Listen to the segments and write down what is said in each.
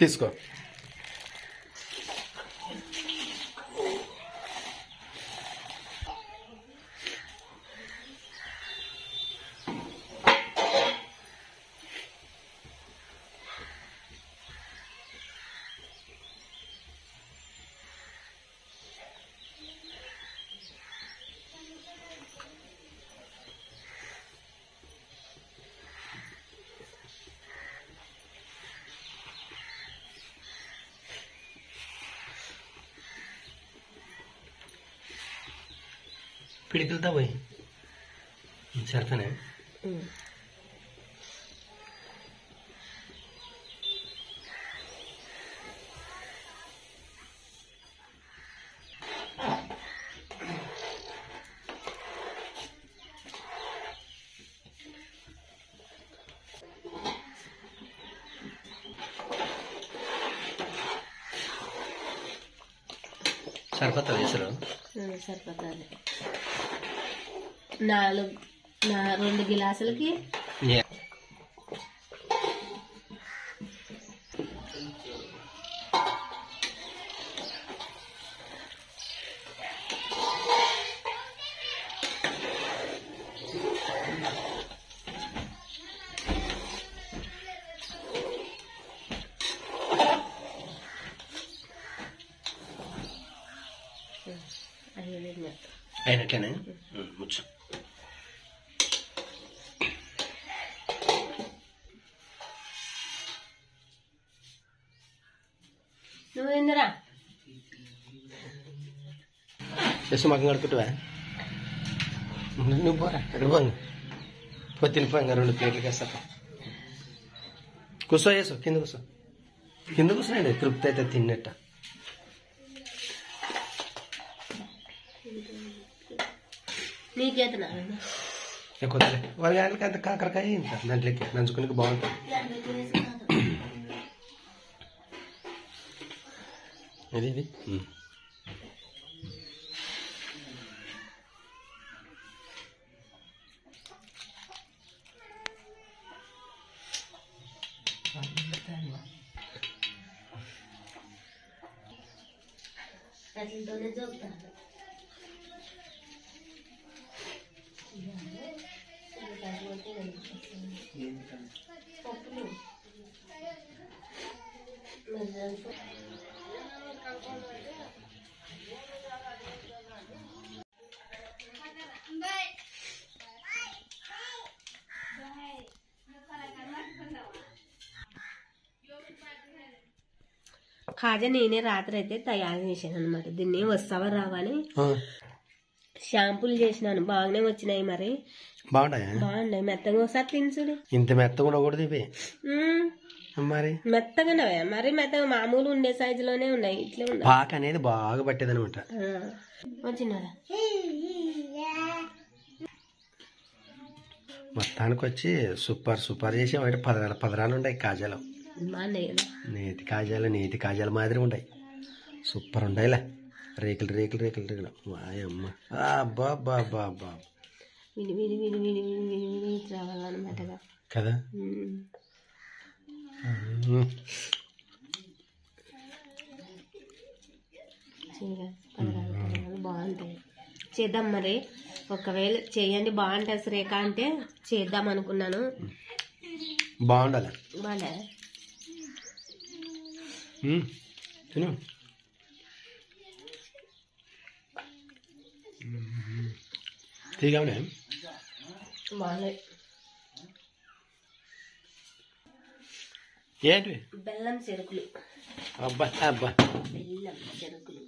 తీసుకో. పిడికిలతో పోయి సరిపోయినా. సరిపోతుంది వేసరు. సరిపోతుంది. 2 గిలాసులకి అయినట్లేనే ముచ్చు. నువ్వు ఏందిరా ఎస్ మగం కడుకుంటావా? నువ్వు పోరా ఎక్కడ పోంగ తినిపోంగా 2 ప్లేట్లకి వేస్తా. కూర్చో వేసు కింద కూర్చోండి. తృప్తి అయితే తిన్నట్ట. నీకేతనా కొద్దిలే వరగాయలకి అంత కాకరకాయ ఇంత దాంట్లోకి నంచుకుని బాగుంటుంది. ఇది అట్లతోనే చూపుతాను. పప్పులు కాజా నేనే రాత్రి అయితే తయారు చేశాను అనమాట. దీన్ని వస్తావా రావని షాంపూలు చేసినాను. బాగానే వచ్చినాయి. మరి బాగున్నాయి. మెత్తగా ఒకసారి తినసుడు. ఇంత మెత్తగా ఉండకూడదు ఇవి. మరి మెత్తగానే మరి మెత్తగా మామూలు ఉండే సైజులోనే ఉన్నాయి. ఇట్లే ఉన్నాయి. పాక అనేది బాగా పట్టేది అనమాట. వచ్చినారా మొత్తానికి వచ్చి సూపర్ చేసి ఒకటి 10 ఉన్నాయి కాజాలు. నేతి కాజాలు మాదిరి ఉన్నాయి. సూపర్ ఉంటాయిలే. రేకులు వాయమ్మ. అబ్బా రావాలన్నమాట కదా. బాగుంటాయి. చేద్దాం మరి. ఒకవేళ చేయండి బాగుంటుంది శ్రేఖ అంటే చేద్దాం అనుకున్నాను. బాగుండాలి. తిను. తీగానే బాగున్నాయి. ఏంటి? బెల్లం చెరుకులు. అబ్బా బెల్లం చెరుకులు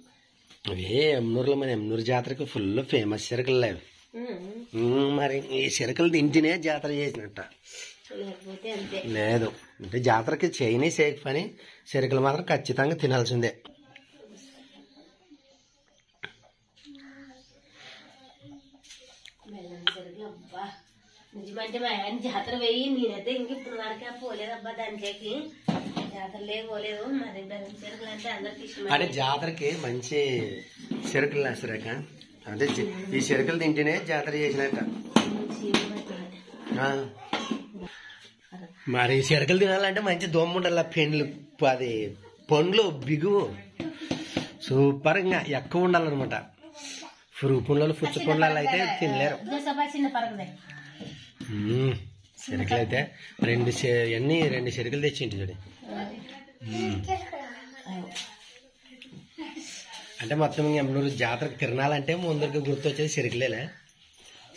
అవే ఎమ్నూరు జాతరకు ఫుల్ ఫేమస్ చెరుకులు అవి. మరి ఈ చెరుకులు తింటేనే జాతర చేసినట్ట. లేదు అంటే జాతరకి చేయని సేక్ పని చెరుకులు మాత్రం ఖచ్చితంగా తినాల్సిందే. నిజమంటే మా ఆయన జాతర పోయి నేనైతే ఇంక ఇప్పుడు వరకే పోలేదబ్బా. దానికి జాతరలే పోలేదు. మరి బెల్లం చెరుకులు అంటే అందరికి ఇష్టం. అంటే జాతరకి మంచి చెరుకులు వేస్తారాక. అంటే ఈ చెరుకులు తింటేనే జాతర చేసినట్ట. మరి చెరకలు తినాలంటే మంచి దొమ్మ ఉండాలి. అది పండ్లు బిగువు సూపర్ గా ఎక్కువ ఉండాలన్నమాట. పురుగు పుండ్లు పుచ్చు పుండ్లు అయితే తినలేరు. చెరకలు అయితే రెండు చెరకలు తెచ్చింటి చూడు. అంటే మొత్తం ఎమ్నూరు జాతరకు తిరణాలంటే ముందరికి గుర్తొచ్చేది చెరకలేలే.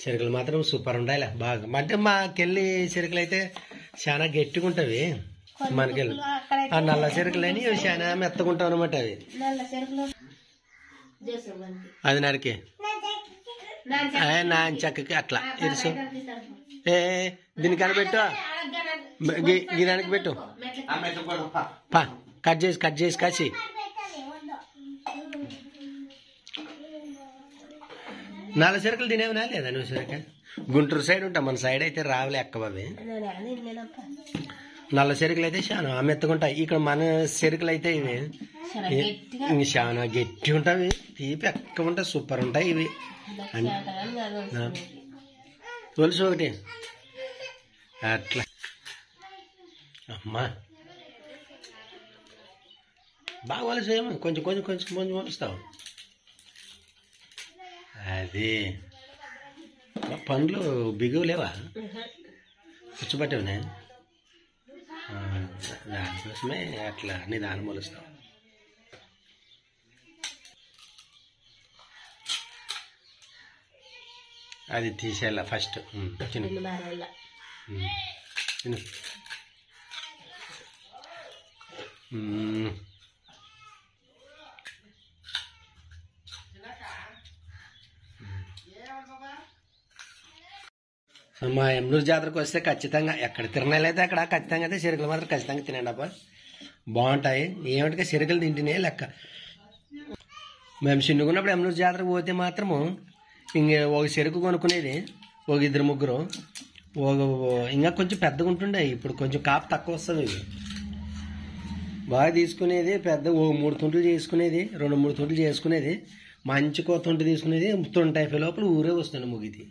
చెరకలు మాత్రం సూపర్ ఉండాలి బాగా. అంటే మాకెళ్ళి చెరకలు అయితే చాలా గట్టిగా ఉంటవి. మనకెళ్ళి ఆ నల్ల చెరకలని చాలా మెత్తగుంటావు అనమాట. అవి అది నరికి నాంచక్కకి అట్లా ఇరుసు. దీనికి కనిపెట్టు, గిరానికి పెట్టు. కట్ చేసి కాసి నల్ల చెరకలు తినేవినా లేదా నువ్వు? చెరక గుంటూరు సైడ్ ఉంటా, మన సైడ్ అయితే రావులే ఎక్కవవి. నల్ల చెరుకులు అయితే చాలా మెత్తగుంటాయి. ఇక్కడ మన చెరుకులు అయితే ఇవి చాలా గట్టి ఉంటాయి. తీపి ఎక్కువ ఉంటాయి, సూపర్ ఉంటాయి ఇవి. తొలుసు ఒకటి అట్లా. అమ్మా బాగా వలస ఏమో కొంచెం వలుస్తావు. అది పండ్లు బిగువు లేవా? కూర్చోబట్టేవునే దానికోసమే అట్లా అన్ని దాని మొలుస్తాం. అది తీసేయాల ఫస్ట్. మా ఎమ్నూరు జాతరకు వస్తే ఖచ్చితంగా ఎక్కడ తిరణాలైతే అక్కడ ఖచ్చితంగా అయితే చెరుకులు మాత్రం ఖచ్చితంగా తినండి అబ్బా, బాగుంటాయి. ఏమిటిగా చెరుకులు తింటేనే లెక్క. మేము చిన్నగున్నప్పుడు ఎమ్నూరు జాతరకు పోతే మాత్రము ఇంక ఒక చెరుకు కొనుక్కునేది ఒక ఇద్దరు ముగ్గురు. ఇంకా కొంచెం పెద్దగా ఉంటుండే. ఇప్పుడు కొంచెం కాపు తక్కువ వస్తుంది. ఇవి బాగా తీసుకునేది పెద్ద 3 తుంట్లు చేసుకునేది, 2-3 తుంట్లు చేసుకునేది. మంచి తుంటి తీసుకునేది 25 లోపల ఊరే వస్తుంది ముగిది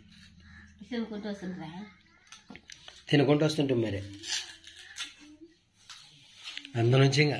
తినుకుంటూ వస్తుంటాం మరి. అందు నుంచి ఇంకా